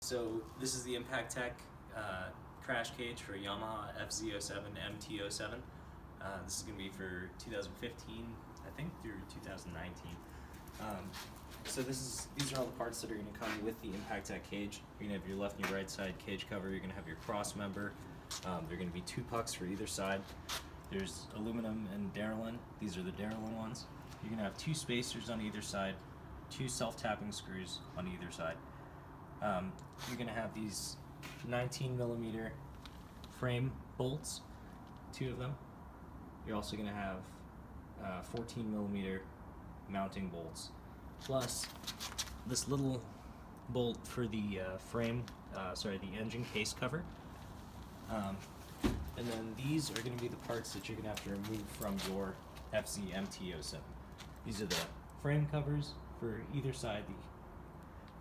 So this is the Impaktech crash cage for Yamaha FZ07 MT07. This is going to be for 2015, I think, through 2019. So these are all the parts that are going to come with the Impaktech cage. You're going to have your left and your right side cage cover. You're going to have your cross member. There are going to be 2 pucks for either side. There's aluminum and Darylin. These are the Darylin ones. You're going to have 2 spacers on either side, 2 self-tapping screws on either side. You're going to have these 19mm frame bolts, 2 of them. You're also going to have 14mm mounting bolts, plus this little bolt for the the engine case cover. And then these are going to be the parts that you're going to have to remove from your FZ07. These are the frame covers for either side.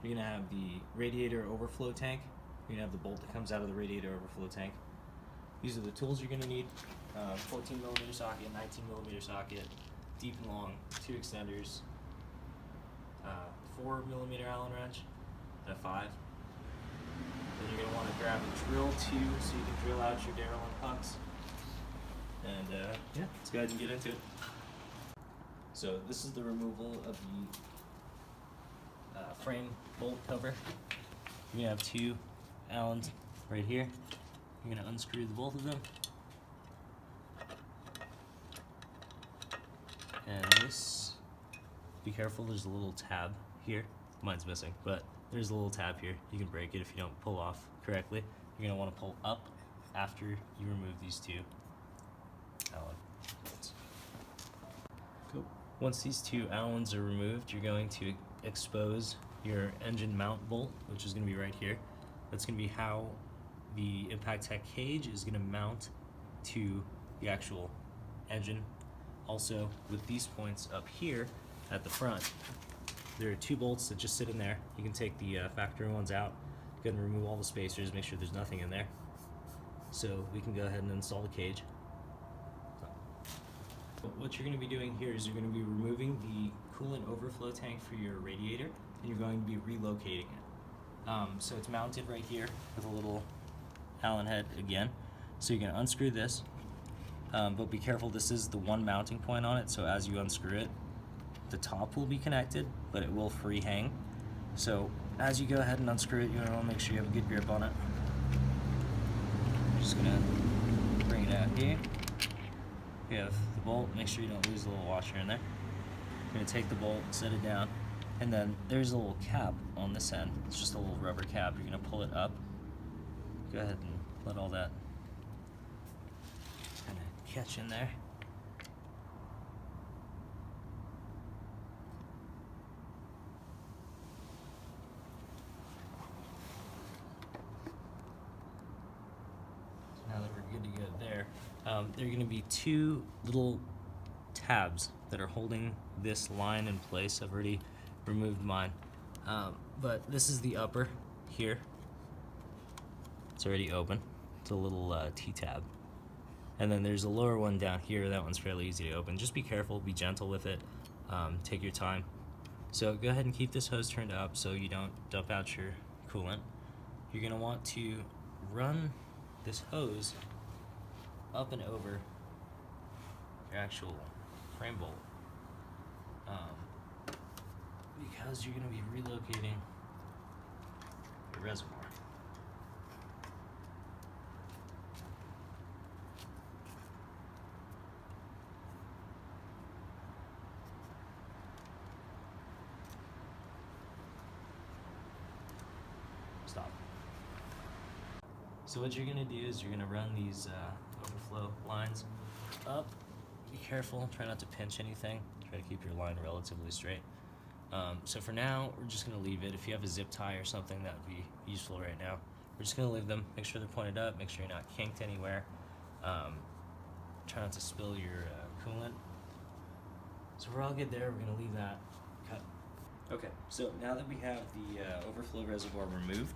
You're going to have the radiator overflow tank. You're going to have the bolt that comes out of the radiator overflow tank. These are the tools you're going to need. 14mm socket, 19mm socket, deep and long, 2 extenders, 4mm Allen wrench, and a 5. Then you're going to want to grab a drill too, so you can drill out your Darylin pucks. And yeah, let's go ahead and get into it. So this is the removal of the frame bolt cover. You're going to have 2 Allens right here. You're going to unscrew the both of them. And this, be careful, there's a little tab here. Mine's missing, but there's a little tab here. You can break it if you don't pull off correctly. You're going to want to pull up after you remove these 2 Allen bolts. Cool. Once these 2 Allens are removed, you're going to expose your engine mount bolt, which is going to be right here. That's going to be how the Impaktech cage is going to mount to the actual engine. Also, with these points up here at the front, there are 2 bolts that just sit in there. You can take the factory ones out, go ahead and remove all the spacers, make sure there's nothing in there. So we can go ahead and install the cage. What you're going to be doing here is you're going to be removing the coolant overflow tank for your radiator, and you're going to be relocating it. So it's mounted right here with a little Allen head again. So you're going to unscrew this, but be careful, this is the one mounting point on it, so as you unscrew it, the top will be connected, but it will free hang. So as you go ahead and unscrew it, you want to make sure you have a good grip on it. I'm just going to bring it out here. You have the bolt, make sure you don't lose the little washer in there. You're going to take the bolt, set it down, and then there's a little cap on this end. It's just a little rubber cap. You're going to pull it up. Go ahead and let all that kind of catch in there. Now that we're good to go there, there are going to be 2 little tabs that are holding this line in place. I've already removed mine, but this is the upper here. It's already open. It's a little T-tab. And then there's a lower one down here. That one's fairly easy to open. Just be careful, be gentle with it, take your time. So go ahead and keep this hose turned up so you don't dump out your coolant. You're going to want to run this hose up and over your actual frame bolt, because you're going to be relocating your reservoir. Stop. So what you're going to do is you're going to run these overflow lines up. Be careful, try not to pinch anything. Try to keep your line relatively straight. So for now, we're just going to leave it. If you have a zip tie or something, that would be useful right now. We're just going to leave them. Make sure they're pointed up. Make sure you're not kinked anywhere. Try not to spill your coolant. So we're all good there. We're going to leave that cut. Okay, so now that we have the overflow reservoir removed,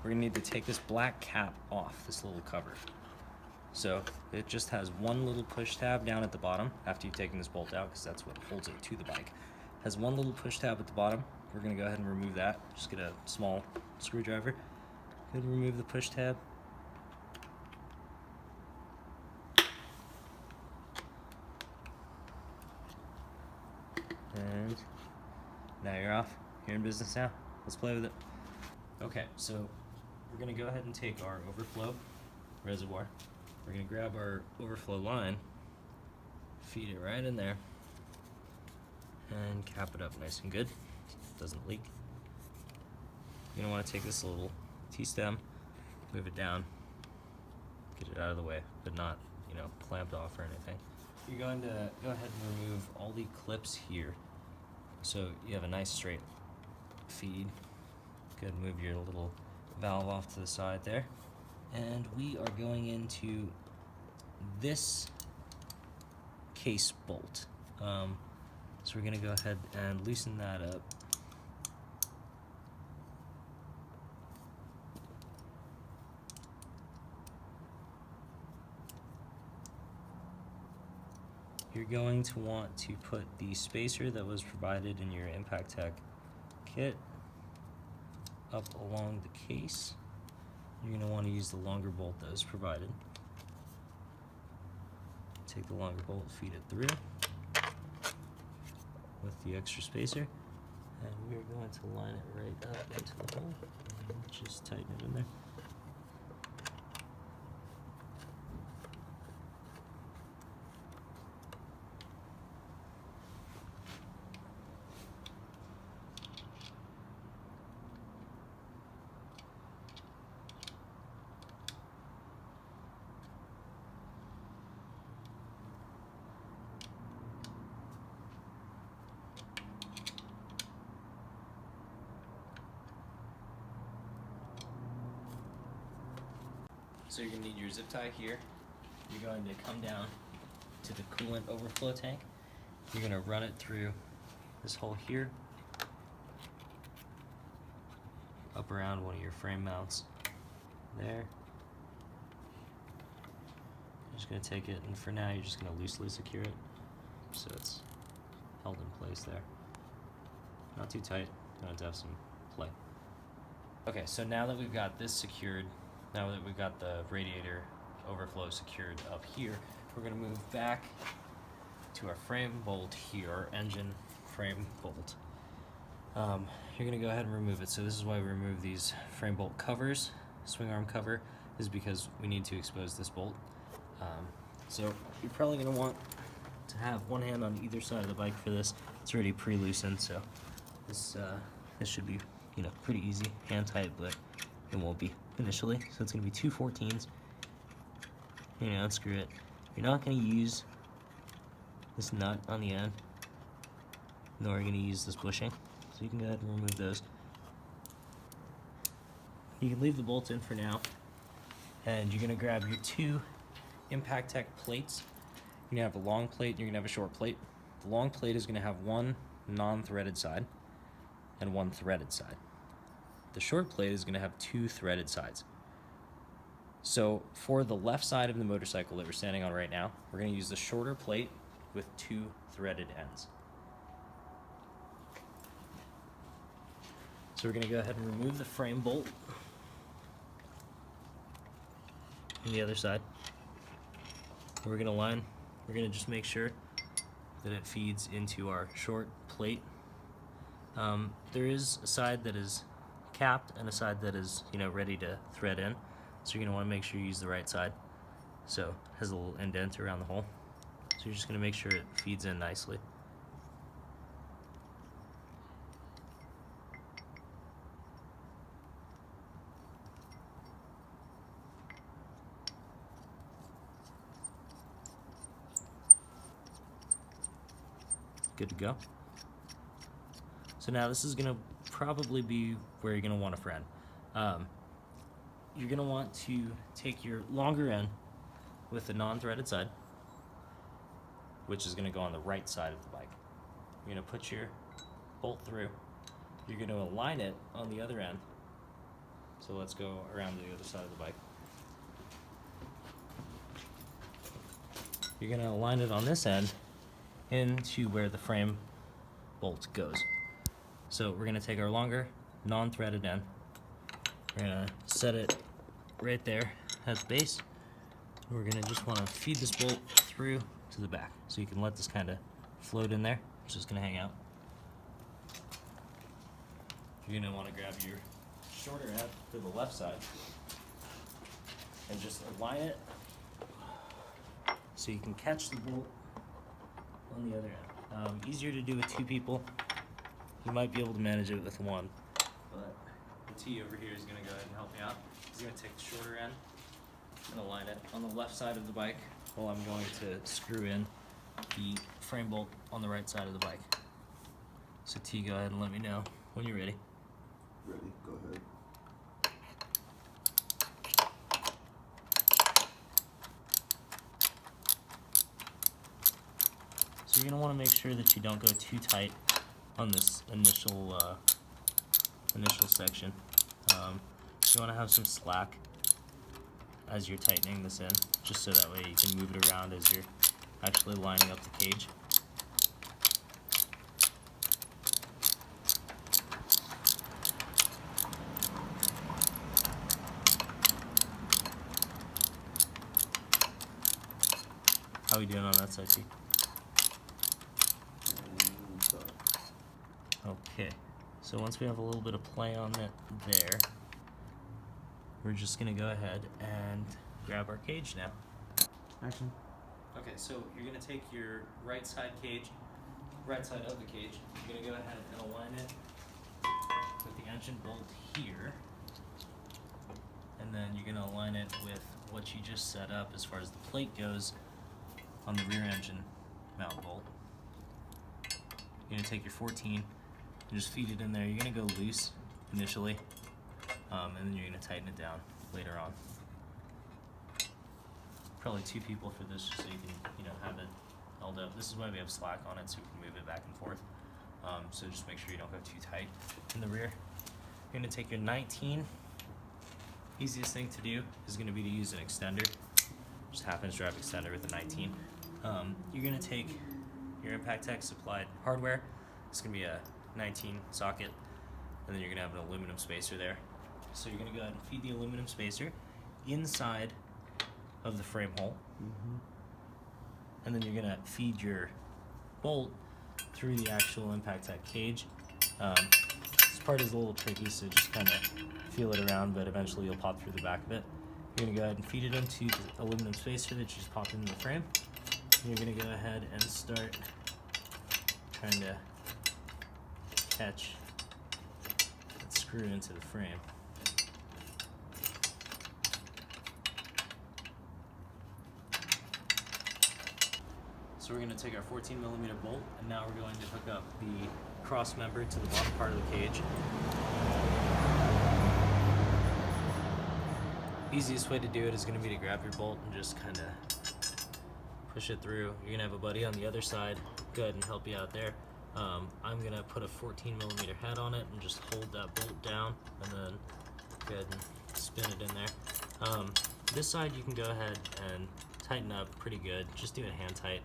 we're going to need to take this black cap off, this little cover. So it just has one little push tab down at the bottom after you've taken this bolt out, because that's what holds it to the bike. It has one little push tab at the bottom. We're going to go ahead and remove that. Just get a small screwdriver. Good, remove the push tab. And now you're off. You're in business now. Let's play with it. Okay, so we're gonna go ahead and take our overflow reservoir. We're gonna grab our overflow line, feed it right in there, and cap it up nice and good so it doesn't leak. You're gonna wanna take this little T-stem, move it down, get it out of the way, but not, clamped off or anything. You're going to go ahead and remove all the clips here so you have a nice straight feed. Go ahead and move your little valve off to the side there. And we are going into this case bolt. So we're gonna go ahead and loosen that up. You're going to want to put the spacer that was provided in your Impaktech kit up along the case. You're going to want to use the longer bolt that was provided. Take the longer bolt, feed it through with the extra spacer, and we're going to line it right up into the hole and just tighten it in there. So you're going to need your zip tie here. You're going to come down to the coolant overflow tank. You're going to run it through this hole here, up around one of your frame mounts there. You're just going to take it, and for now you're just going to loosely secure it so it's held in place there. Not too tight, you want to have some play. Okay, so now that we've got this secured, now that we've got the radiator overflow secured up here, we're going to move back to our frame bolt here, our engine frame bolt. You're going to go ahead and remove it. So this is why we remove these frame bolt covers. Swing arm cover is because we need to expose this bolt. So you're probably going to want to have one hand on either side of the bike for this. It's already pre-loosened, so this should be pretty easy, hand tight, but it won't be initially. So it's going to be two 14s. Unscrew it. You're not going to use this nut on the end, nor are you going to use this bushing. So you can go ahead and remove those. You can leave the bolts in for now, and you're going to grab your two Impaktech plates. You're going to have a long plate and you're going to have a short plate. The long plate is going to have one non-threaded side and one threaded side. The short plate is going to have two threaded sides. So for the left side of the motorcycle that we're standing on right now, we're going to use the shorter plate with two threaded ends. So we're going to go ahead and remove the frame bolt on the other side. We're going to just make sure that it feeds into our short plate. There is a side that is capped and a side that is ready to thread in. So you're going to want to make sure you use the right side. So it has a little indent around the hole. So you're just going to make sure it feeds in nicely. Good to go. So now this is going to probably be where you're going to want to friend. You're going to want to take your longer end with the non-threaded side, which is going to go on the right side of the bike. You're going to put your bolt through. You're going to align it on the other end. So let's go around the other side of the bike. You're going to align it on this end into where the frame bolt goes. So we're going to take our longer non-threaded end, we're We're gonna set it right there at the base. We're gonna just wanna feed this bolt through to the back. So you can let this kind of float in there. It's just gonna hang out. You're gonna wanna grab your shorter end to the left side and just align it so you can catch the bolt on the other end. Easier to do with 2 people. You might be able to manage it with 1. But the T over here is going to go ahead and help me out. He's going to take the shorter end and align it on the left side of the bike while I'm going to screw in the frame bolt on the right side of the bike. So T, go ahead and let me know when you're ready. Ready, go ahead. So you're going to want to make sure that you don't go too tight on this initial section. You want to have some slack as you're tightening this in, just so that way you can move it around as you're actually lining up the cage. How are we doing on that side, T? Okay, so once we have a little bit of play on it there, we're just gonna go ahead and grab our cage now. Action. Okay, so you're gonna take your right side of the cage, you're gonna go ahead and align it with the engine bolt here, and then you're gonna align it with what you just set up as far as the plate goes on the rear engine mount bolt. You're gonna take your 14 and just feed it in there. You're gonna go loose initially, and then you're gonna tighten it down later on. Probably 2 people for this, just so you can, have it held up. This is why we have slack on it, so we can move it back and forth. So just make sure you don't go too tight in the rear. You're gonna take your 19. Easiest thing to do is gonna be to use an extender. Just happens drive extender with a 19. You're gonna take your Impaktech supplied hardware. It's gonna be a 19 socket, and then you're gonna have an aluminum spacer there. So you're gonna go ahead and feed the aluminum spacer inside of the frame hole, and then you're gonna feed your bolt through the actual Impaktech cage. This part is a little tricky, so just kind of feel it around, but eventually you'll pop through the back of it. You're gonna go ahead and feed it into the aluminum spacer that you just popped into the frame. You're gonna go ahead and start trying to catch that screw into the frame. So we're going to take our 14mm bolt, and now we're going to hook up the cross member to the bottom part of the cage. Easiest way to do it is going to be to grab your bolt and just kind of push it through. You're going to have a buddy on the other side go ahead and help you out there. I'm going to put a 14mm head on it and just hold that bolt down, and then go ahead and spin it in there. This side you can go ahead and tighten up pretty good. Just do it hand tight,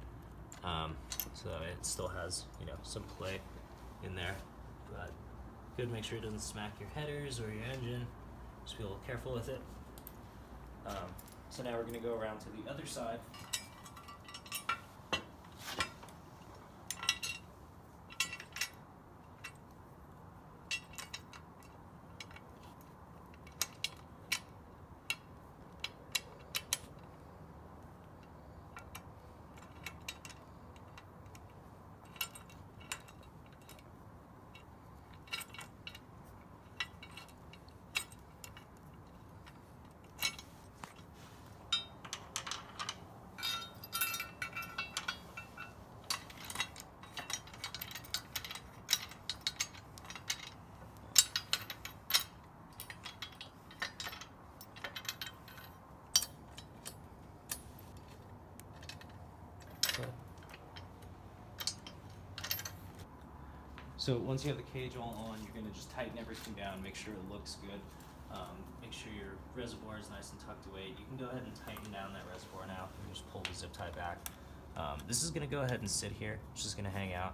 so it still has some play in there. But good, make sure it doesn't smack your headers or your engine. Just be a little careful with it. So now we're going to go around to the other side. So once you have the cage all on, you're going to just tighten everything down, make sure it looks good. Make sure your reservoir is nice and tucked away. You can go ahead and tighten down that reservoir now and just pull the zip tie back. This is going to go ahead and sit here. It's just going to hang out.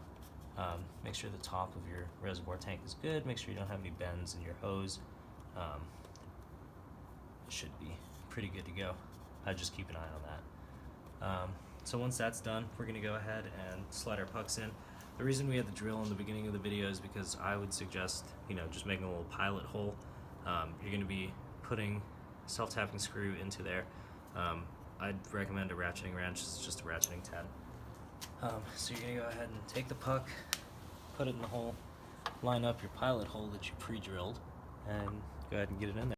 Make sure the top of your reservoir tank is good. Make sure you don't have any bends in your hose. should be pretty good to go. I just keep an eye on that. So once that's done, we're gonna go ahead and slide our pucks in. The reason we had the drill in the beginning of the video is because I would suggest, just making a little pilot hole. You're gonna be putting self-tapping screw into there. I'd recommend a ratcheting wrench. It's just a ratcheting tab. So you're gonna go ahead and take the puck, put it in the hole, line up your pilot hole that you pre-drilled, and go ahead and get it in there.